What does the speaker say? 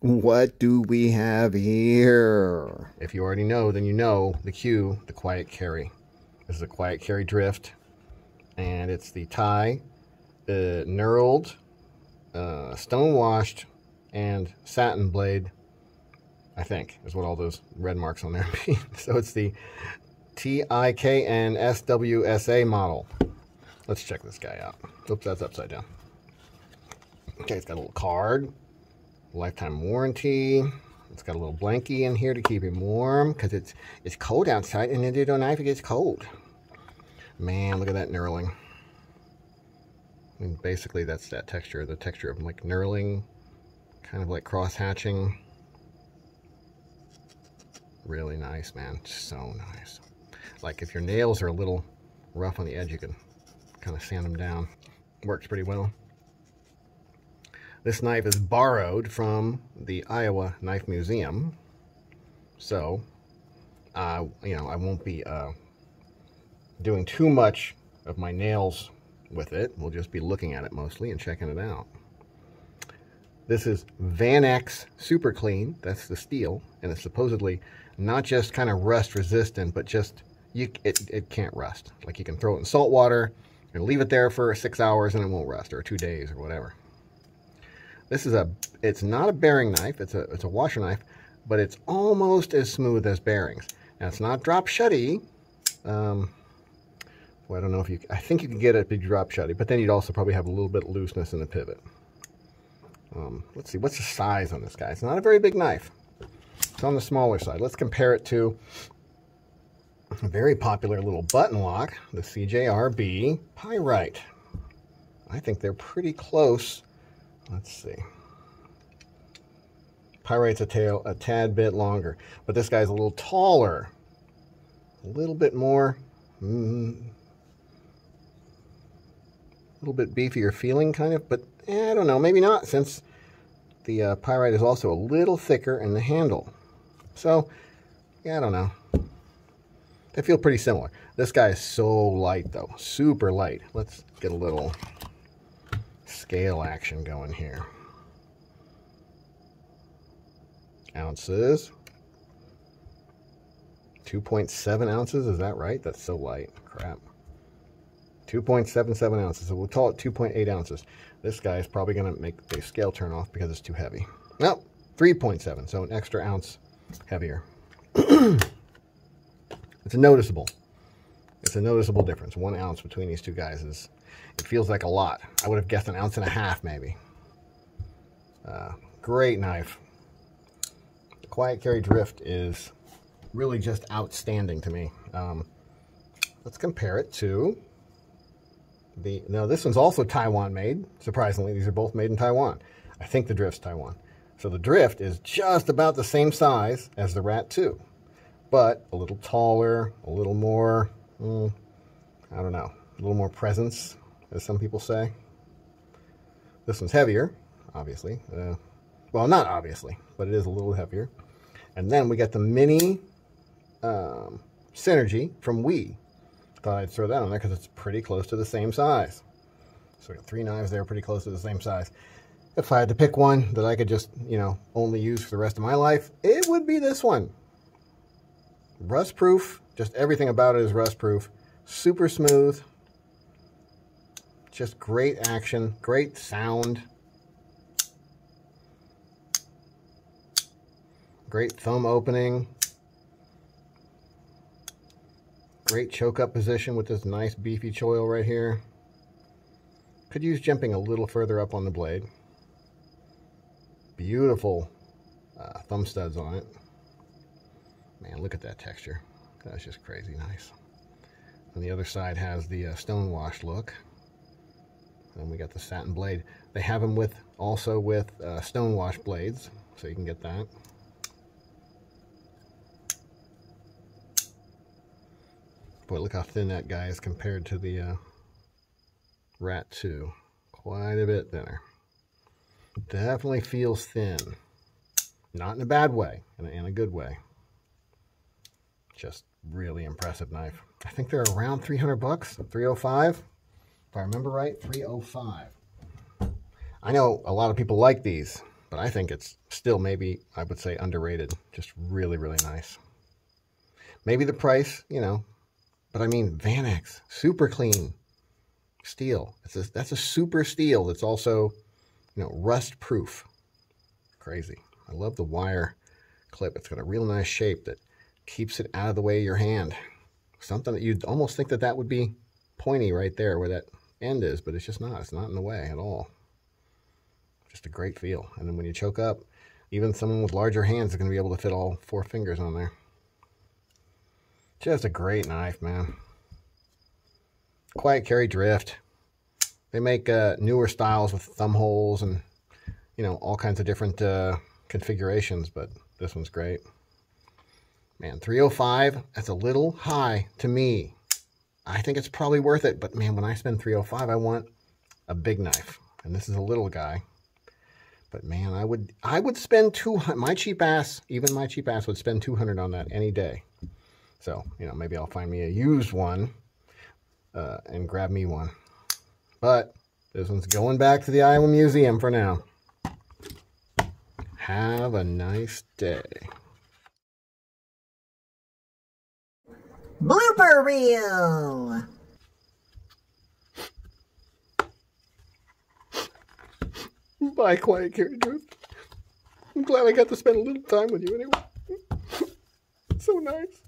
What do we have here? If you already know, then you know the cue, the quiet carry. This is a quiet carry drift, and it's the tie, knurled, stone-washed, and satin blade, I think, is what all those red marks on there mean. So it's the TIKN SWSA model. Let's check this guy out. Oops, that's upside down. Okay, it's got a little card, lifetime warranty. It's got a little blankie in here to keep him warm because it's cold outside, and then you don't know if it gets cold. Man, look at that knurling. And basically, that's that texture, the texture of like knurling, kind of like cross hatching. Really nice, man. So nice. Like if your nails are a little rough on the edge, you can kind of sand them down. Works pretty well. This knife is borrowed from the Iowa Knife Museum, so you know, I won't be doing too much of my nails with it. We'll just be looking at it mostly and checking it out. This is Van X Super Clean. That's the steel, and it's supposedly not just kind of rust resistant, but just it can't rust. Like you can throw it in salt water and leave it there for 6 hours and it won't rust, or 2 days, or whatever. This is it's not a bearing knife, it's a washer knife, but it's almost as smooth as bearings. Now it's not drop shutty. Well, I don't know if I think you can get it to be drop shutty, but then you'd also probably have a little bit of looseness in the pivot. Let's see, what's the size on this guy? It's not a very big knife. It's on the smaller side. Let's compare it to a very popular little button lock, the CJRB Pyrite. I think they're pretty close. Let's see. Pyrite's a tad bit longer, but this guy's a little taller, a little bit more, a little bit beefier feeling, kind of. But I don't know, maybe not, since the Pyrite is also a little thicker in the handle. So yeah, I don't know. They feel pretty similar. This guy is so light, though, super light. Let's get a little scale action going here. Ounces. 2.7 ounces, is that right? That's so light. Crap. 2.77 ounces, so we'll call it 2.8 ounces. This guy is probably going to make the scale turn off because it's too heavy. No, 3.7, so an extra ounce heavier. It's a noticeable difference. 1 ounce between these two guys it feels like a lot. I would have guessed 1.5 ounces maybe. Great knife. The quiet carry drift is really just outstanding to me. Let's compare it to now this one's also Taiwan made. Surprisingly, these are both made in Taiwan. I think the drift's Taiwan. So the drift is just about the same size as the Rat 2, but a little taller, a little more, I don't know, a little more presence, as some people say. This one's heavier, obviously. Well, not obviously, but it is a little heavier. And then we got the mini Synergy from Wii. Thought I'd throw that on there because it's pretty close to the same size. So we got 3 knives there pretty close to the same size. If I had to pick one that I could just, you know, only use for the rest of my life, it would be this one. Rust proof, just everything about it is rust proof. Super smooth. Just great action, great sound. Great thumb opening. Great choke up position with this nice beefy choil right here. Could use jimping a little further up on the blade. Beautiful thumb studs on it. Man, look at that texture. That's just crazy nice. And the other side has the stone wash look. And we got the satin blade. They have them also with stone wash blades, so you can get that. Boy, look how thin that guy is compared to the Rat 2. Quite a bit thinner. Definitely feels thin. Not in a bad way, in a good way. Just really impressive knife. I think they're around 300 bucks, 305. If I remember right, 305. I know a lot of people like these. But I think it's still maybe, I would say, underrated. Just really, really nice. Maybe the price, you know, but I mean, Vanex, super clean steel. That's a super steel that's also, you know, rust proof. Crazy. I love the wire clip. It's got a real nice shape that keeps it out of the way of your hand. Something that you'd almost think that would be pointy right there where that end is, but it's just not. It's not in the way at all. Just a great feel. And then when you choke up, even someone with larger hands is going to be able to fit all 4 fingers on there. Just a great knife, man. Quiet carry drift. They make newer styles with thumb holes and, you know, all kinds of different configurations, but this one's great. Man, 305, that's a little high to me. I think it's probably worth it, but man, when I spend 305, I want a big knife. And this is a little guy. But man, I would spend 200, my cheap ass would spend 200 on that any day. So, you know, maybe I'll find me a used one and grab me one. But this one's going back to the Iowa Museum for now. Have a nice day. Blooper reel! Bye, quiet carry drift. I'm glad I got to spend a little time with you anyway. So nice.